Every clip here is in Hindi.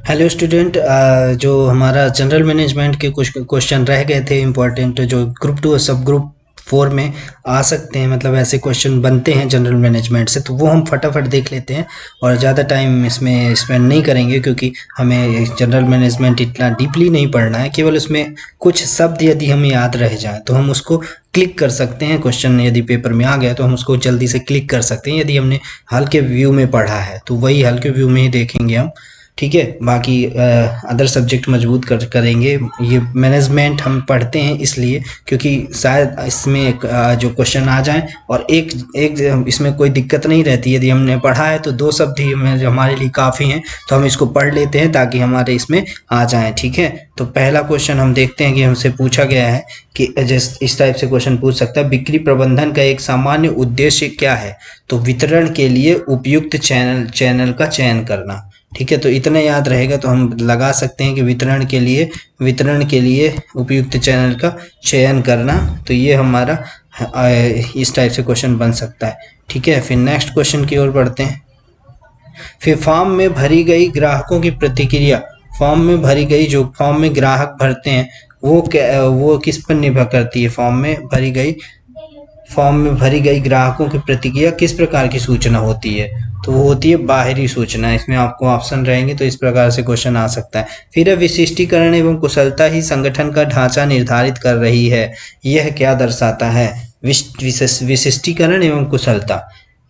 हेलो स्टूडेंट, जो हमारा जनरल मैनेजमेंट के कुछ क्वेश्चन रह गए थे इम्पोर्टेंट, जो ग्रुप टू और सब ग्रुप फोर में आ सकते हैं, मतलब ऐसे क्वेश्चन बनते हैं जनरल मैनेजमेंट से, तो वो हम फटाफट देख लेते हैं और ज़्यादा टाइम इसमें स्पेंड नहीं करेंगे क्योंकि हमें जनरल मैनेजमेंट इतना डीपली नहीं पढ़ना है। केवल उसमें कुछ शब्द यदि हमें याद रह जाए तो हम उसको क्लिक कर सकते हैं। क्वेश्चन यदि पेपर में आ गया तो हम उसको जल्दी से क्लिक कर सकते हैं यदि हमने हल्के व्यू में पढ़ा है, तो वही हल्के व्यू में ही देखेंगे हम। ठीक है, बाकी अदर सब्जेक्ट मजबूत करेंगे। ये मैनेजमेंट हम पढ़ते हैं इसलिए क्योंकि शायद इसमें जो क्वेश्चन आ जाए और एक एक इसमें कोई दिक्कत नहीं रहती। यदि हमने पढ़ा है तो दो शब्द ही हमारे लिए काफ़ी हैं, तो हम इसको पढ़ लेते हैं ताकि हमारे इसमें आ जाए। ठीक है, तो पहला क्वेश्चन हम देखते हैं कि हमसे पूछा गया है कि इस टाइप से क्वेश्चन पूछ सकता है, बिक्री प्रबंधन का एक सामान्य उद्देश्य क्या है? तो वितरण के लिए उपयुक्त चैनल का चयन करना। ठीक है, तो इतना याद रहेगा तो हम लगा सकते हैं कि वितरण के लिए उपयुक्त चैनल का चयन करना। तो ये हमारा इस टाइप से क्वेश्चन बन सकता है। ठीक है, फिर नेक्स्ट क्वेश्चन की ओर बढ़ते हैं। फिर फॉर्म में भरी गई ग्राहकों की प्रतिक्रिया। फॉर्म में भरी गई, जो फॉर्म में ग्राहक भरते हैं वो किस पर निर्भर करती है? फॉर्म में भरी गई ग्राहकों की प्रतिक्रिया किस प्रकार की सूचना होती है? तो वो होती है बाहरी सूचना। इसमें आपको ऑप्शन रहेंगे तो इस प्रकार से क्वेश्चन आ सकता है। फिर है विशिष्टीकरण एवं कुशलता ही संगठन का ढांचा निर्धारित कर रही है। यह क्या दर्शाता है? विशिष्टीकरण एवं कुशलता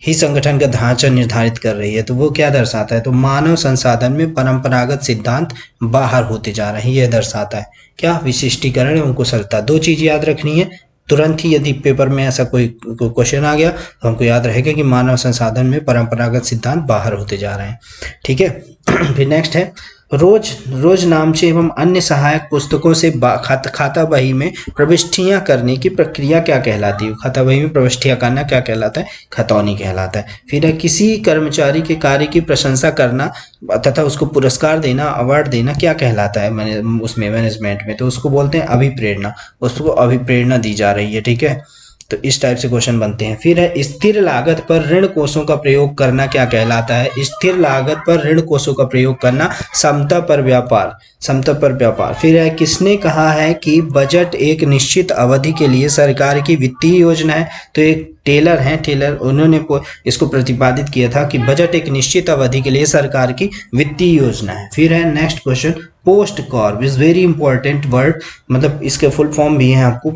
ही संगठन का ढांचा निर्धारित कर रही है, तो वो क्या दर्शाता है? तो मानव संसाधन में परंपरागत सिद्धांत बाहर होते जा रहे हैं, यह दर्शाता है। क्या? विशिष्टीकरण एवं कुशलता। दो चीज याद रखनी है तुरंत ही। यदि पेपर में ऐसा कोई क्वेश्चन आ गया तो हमको याद रहेगा कि मानव संसाधन में परंपरागत सिद्धांत बाहर होते जा रहे हैं। ठीक है, फिर नेक्स्ट है रोज नामचे एवं अन्य सहायक पुस्तकों से खाता बही में प्रविष्टियां करने की प्रक्रिया क्या कहलाती है? खाता बही में प्रविष्टियां करना क्या कहलाता है? खतौनी कहलाता है। फिर है किसी कर्मचारी के कार्य की प्रशंसा करना तथा उसको पुरस्कार देना, अवार्ड देना क्या कहलाता है उसमें मैनेजमेंट में? तो उसको बोलते हैं अभिप्रेरणा। उसको अभिप्रेरणा दी जा रही है। ठीक है, तो इस टाइप से क्वेश्चन बनते हैं। फिर है स्थिर लागत पर ऋण कोषों का प्रयोग करना क्या कहलाता है? स्थिर लागत पर ऋण कोषों का प्रयोग करना समता पर व्यापार। फिर है किसने कहा है कि बजट एक निश्चित अवधि के लिए सरकार की वित्तीय योजना है? तो एक टेलर उन्होंने इसको प्रतिपादित किया था कि बजट एक निश्चित अवधि के लिए सरकार की वित्तीय योजना है। फिर है next question, post corp is very important word, मतलब इसके फुल फॉर्म भी है आपको।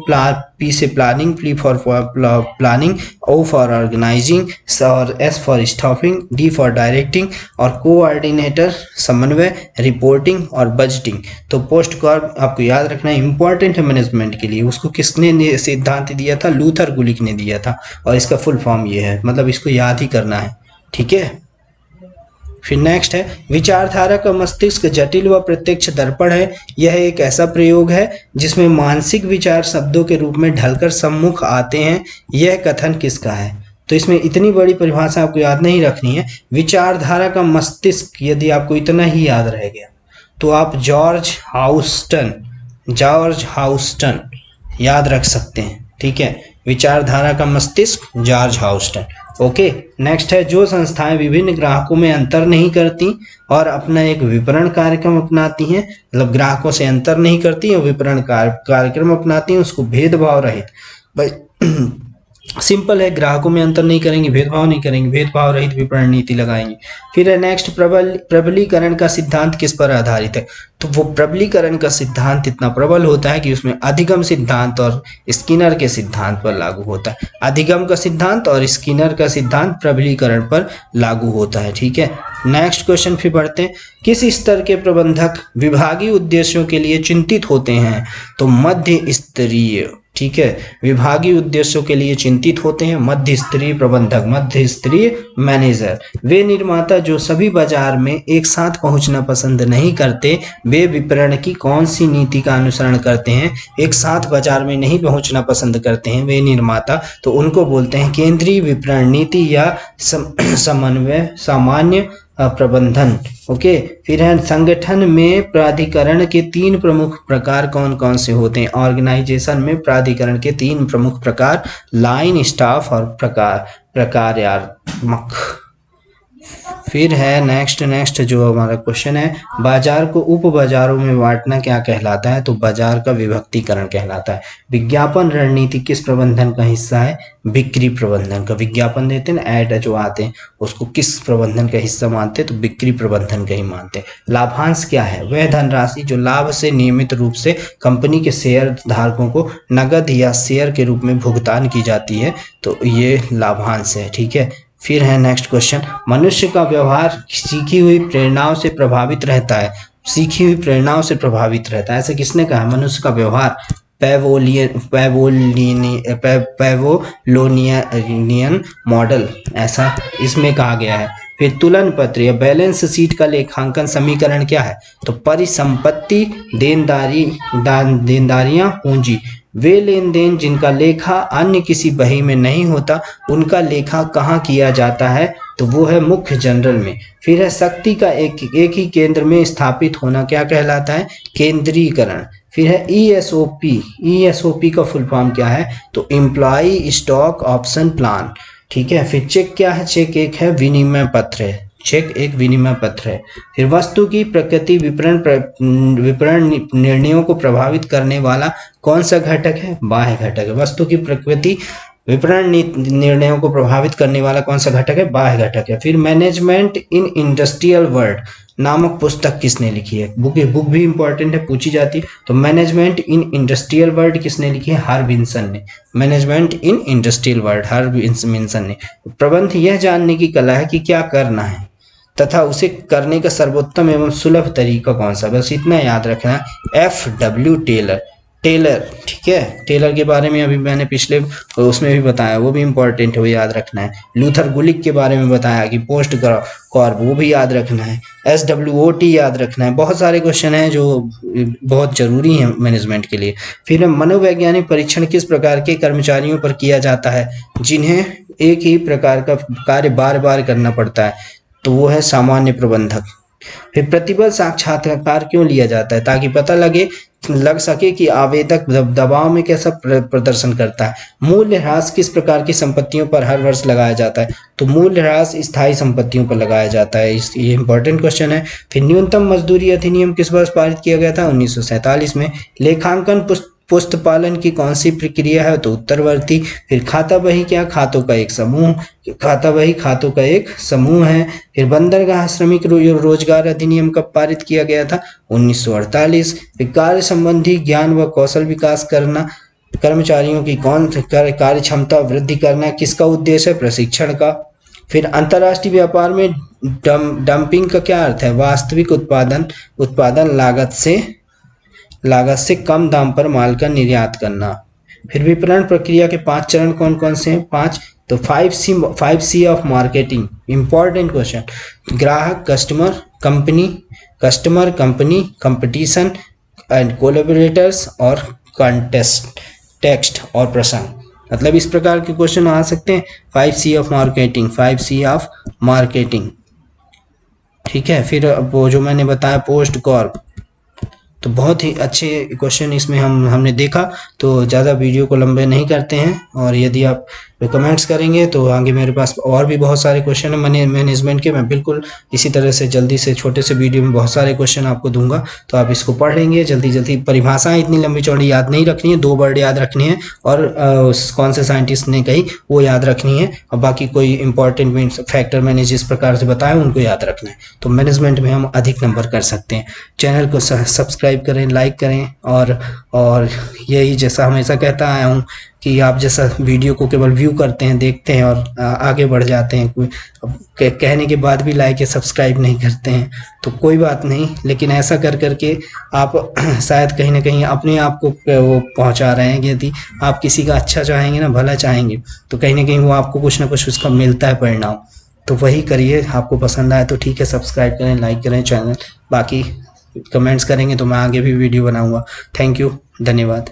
पी से planning, P for planning, O for organising, और S for staffing, D for directing, और कोऑर्डिनेटर समन्वय, रिपोर्टिंग और बजटिंग। तो पोस्ट कॉर्प आपको याद रखना इंपॉर्टेंट है मैनेजमेंट के लिए। उसको किसने सिद्धांत दिया था? लूथर गुलिक ने दिया था, और इसका फुल फॉर्म ये है, मतलब इसको याद ही करना है। ठीक है, फिर नेक्स्ट है विचारधारा का मस्तिष्क जटिल व प्रत्यक्ष दर्पण है। यह एक ऐसा प्रयोग है जिसमें मानसिक विचार शब्दों के रूप में ढलकर सम्मुख आते हैं। यह कथन किसका है? तो इसमें इतनी बड़ी परिभाषा आपको याद नहीं रखनी है। विचारधारा का मस्तिष्क यदि आपको इतना ही याद रह गया तो आप जॉर्ज हाउस्टन याद रख सकते हैं। ठीक है, विचारधारा का मस्तिष्क जॉर्ज हाउस्टन। ओके, नेक्स्ट है जो संस्थाएं विभिन्न ग्राहकों में अंतर नहीं करती और अपना एक विपणन कार्यक्रम अपनाती हैं, मतलब ग्राहकों से अंतर नहीं करती और विपणन कार्यक्रम अपनाती हैं, उसको भेदभाव रहित। भाई सिंपल है, ग्राहकों में अंतर नहीं करेंगे, भेदभाव नहीं करेंगे, भेदभाव रहित विपणन नीति लगाएंगे। फिर है नेक्स्ट, प्रबलीकरण का सिद्धांत किस पर आधारित है? तो वो प्रबलीकरण का सिद्धांत इतना प्रबल होता है कि उसमें अधिगम सिद्धांत और स्किनर के सिद्धांत पर लागू होता है। अधिगम का सिद्धांत और स्किनर का सिद्धांत प्रबलीकरण पर लागू होता है। ठीक है, नेक्स्ट क्वेश्चन फिर बढ़ते हैं। किस स्तर के प्रबंधक विभागीय उद्देश्यों के लिए चिंतित होते हैं? तो मध्य स्तरीय। ठीक है, विभागीय उद्देश्यों के लिए चिंतित होते हैं मध्य स्तरीय प्रबंधक, मध्य स्तरीय मैनेजर। वे निर्माता जो सभी बाजार में एक साथ पहुंचना पसंद नहीं करते, वे विपणन की कौन सी नीति का अनुसरण करते हैं? एक साथ बाजार में नहीं पहुंचना पसंद करते हैं वे निर्माता, तो उनको बोलते हैं केंद्रीय विपणन नीति या समन्वय सामान्य प्रबंधन। ओके, फिर है संगठन में प्राधिकरण के तीन प्रमुख प्रकार कौन कौन से होते हैं? ऑर्गेनाइजेशन में प्राधिकरण के तीन प्रमुख प्रकार, लाइन, स्टाफ और प्रकार्यात्मक। फिर है नेक्स्ट जो हमारा क्वेश्चन है, बाजार को उप बाजारों में बांटना क्या कहलाता है? तो बाजार का विभक्तीकरण कहलाता है। विज्ञापन रणनीति किस प्रबंधन का हिस्सा है? बिक्री प्रबंधन का। विज्ञापन देते हैं ना, ऐड जो आते हैं, उसको किस प्रबंधन का हिस्सा मानते हैं? तो बिक्री प्रबंधन का ही मानते हैं। लाभांश क्या है? वह धनराशि जो लाभ से नियमित रूप से कंपनी के शेयर धारकों को नगद या शेयर के रूप में भुगतान की जाती है, तो ये लाभांश है। ठीक है। फिर है नेक्स्ट क्वेश्चन, मनुष्य का व्यवहार सीखी हुई प्रेरणाओं से प्रभावित रहता है। सीखी हुई प्रेरणाओं से प्रभावित रहता है, ऐसा किसने कहा? मनुष्य का व्यवहार पैवोलोनियन मॉडल, ऐसा इसमें कहा गया है। फिर तुलन पत्र या बैलेंस शीट का लेखांकन समीकरण क्या है? तो परिसंपत्ति, देनदारियां, पूंजी। वे लेन देन जिनका लेखा अन्य किसी बही में नहीं होता, उनका लेखा कहाँ किया जाता है? तो वो है मुख्य जनरल में। फिर है शक्ति का एक ही केंद्र में स्थापित होना क्या कहलाता है? केंद्रीकरण। फिर है ईएसओपी का फुल फॉर्म क्या है? तो एम्प्लॉय स्टॉक ऑप्शन प्लान। ठीक है। फिर चेक क्या है? चेक एक है विनिमय पत्र है। चेक एक विनिमय पत्र है। फिर वस्तु की प्रकृति विपणन निर्णयों को प्रभावित करने वाला कौन सा घटक है? बाह्य घटक है। वस्तु की प्रकृति विपणन निर्णयों को प्रभावित करने वाला कौन सा घटक है? बाह्य घटक है। फिर मैनेजमेंट इन इंडस्ट्रियल वर्ल्ड नामक पुस्तक किसने लिखी है? बुक भी इंपॉर्टेंट है, पूछी जाती है। तो मैनेजमेंट इन इंडस्ट्रियल वर्ल्ड किसने लिखी है? हार्बिन्सन ने। मैनेजमेंट इन इंडस्ट्रियल वर्ल्ड हार्बिन्सन ने। प्रबंध यह जानने की कला है कि क्या करना है तथा उसे करने का सर्वोत्तम एवं सुलभ तरीका कौन सा। बस इतना याद रखना है। FW Taylor. ठीक है। टेलर के बारे में अभी मैंने पिछले उसमें भी बताया, वो भी इंपॉर्टेंट है, वो याद रखना है। लूथर गुलिक के बारे में बताया कि पोस्ट कॉर्प, वो भी याद रखना है। SWOT याद रखना है। बहुत सारे क्वेश्चन हैं जो बहुत जरूरी हैं मैनेजमेंट के लिए। फिर मनोवैज्ञानिक परीक्षण किस प्रकार के कर्मचारियों पर किया जाता है जिन्हें एक ही प्रकार का कार्य बार बार करना पड़ता है? तो वो है सामान्य प्रबंधक। फिर प्रतिबल साक्षात्कार क्यों लिया जाता है? ताकि पता लग सके कि आवेदक दबाव में कैसा प्रदर्शन करता है। मूल्यह्रास किस प्रकार की संपत्तियों पर हर वर्ष लगाया जाता है? तो मूल्यह्रास स्थायी संपत्तियों पर लगाया जाता है। ये इंपॉर्टेंट क्वेश्चन है। फिर न्यूनतम मजदूरी अधिनियम किस वर्ष पारित किया गया था? 1947 में। लेखांकन पुस्तपालन की कौन सी प्रक्रिया है? तो उत्तरवर्ती। फिर खाता बही क्या? खातों का एक समूह। खाता बही खातों का एक समूह है। फिर बंदरगाह श्रमिक रोजगार अधिनियम कब पारित किया गया था? 1948। फिर कार्य संबंधी ज्ञान व कौशल विकास करना, कर्मचारियों की कार्य क्षमता वृद्धि करना किसका उद्देश्य है? प्रशिक्षण का। फिर अंतर्राष्ट्रीय व्यापार में डंपिंग का क्या अर्थ है? वास्तविक उत्पादन लागत से कम दाम पर माल का निर्यात करना। फिर विपणन प्रक्रिया के 5 चरण कौन कौन से हैं? 5। तो 5C of marketing, important question. ग्राहक, customer company, competition and collaborators और टेक्स्ट और प्रसंग। मतलब इस प्रकार के क्वेश्चन आ सकते हैं। 5C of marketing. ठीक है। फिर वो जो मैंने बताया पोस्ट कॉर्प, तो बहुत ही अच्छे क्वेश्चन इसमें हमने देखा। तो ज़्यादा वीडियो को लंबे नहीं करते हैं, और यदि आप कमेंट्स करेंगे तो आगे मेरे पास और भी बहुत सारे क्वेश्चन है मैनेजमेंट के। मैं बिल्कुल इसी तरह से जल्दी से छोटे से वीडियो में बहुत सारे क्वेश्चन आपको दूंगा, तो आप इसको पढ़ लेंगे जल्दी। परिभाषाएं इतनी लंबी चौड़ी याद नहीं रखनी है, 2 वर्ड याद रखनी है, और कौन से साइंटिस्ट ने कही वो याद रखनी है, और बाकी कोई इंपॉर्टेंट फैक्टर मैंने जिस प्रकार से बताया उनको याद रखना है। तो मैनेजमेंट में हम अधिक नंबर कर सकते हैं। चैनल को सब्सक्राइब करें, लाइक करें, और यही जैसा हमेशा कहता आया हूँ कि आप जैसा वीडियो को केवल व्यू करते हैं, देखते हैं और आगे बढ़ जाते हैं, कोई कहने के बाद भी लाइक या सब्सक्राइब नहीं करते हैं, तो कोई बात नहीं, लेकिन ऐसा कर करके आप शायद कहीं ना कहीं अपने आप को वो पहुंचा रहे हैं। यदि आप किसी का अच्छा चाहेंगे ना, भला चाहेंगे, तो कहीं ना कहीं वो आपको कुछ ना कुछ उसका मिलता है परिणाम। तो वही करिए। आपको पसंद आए तो ठीक है, सब्सक्राइब करें, लाइक करें चैनल। बाकी कमेंट्स करेंगे तो मैं आगे भी वीडियो बनाऊंगा। थैंक यू, धन्यवाद।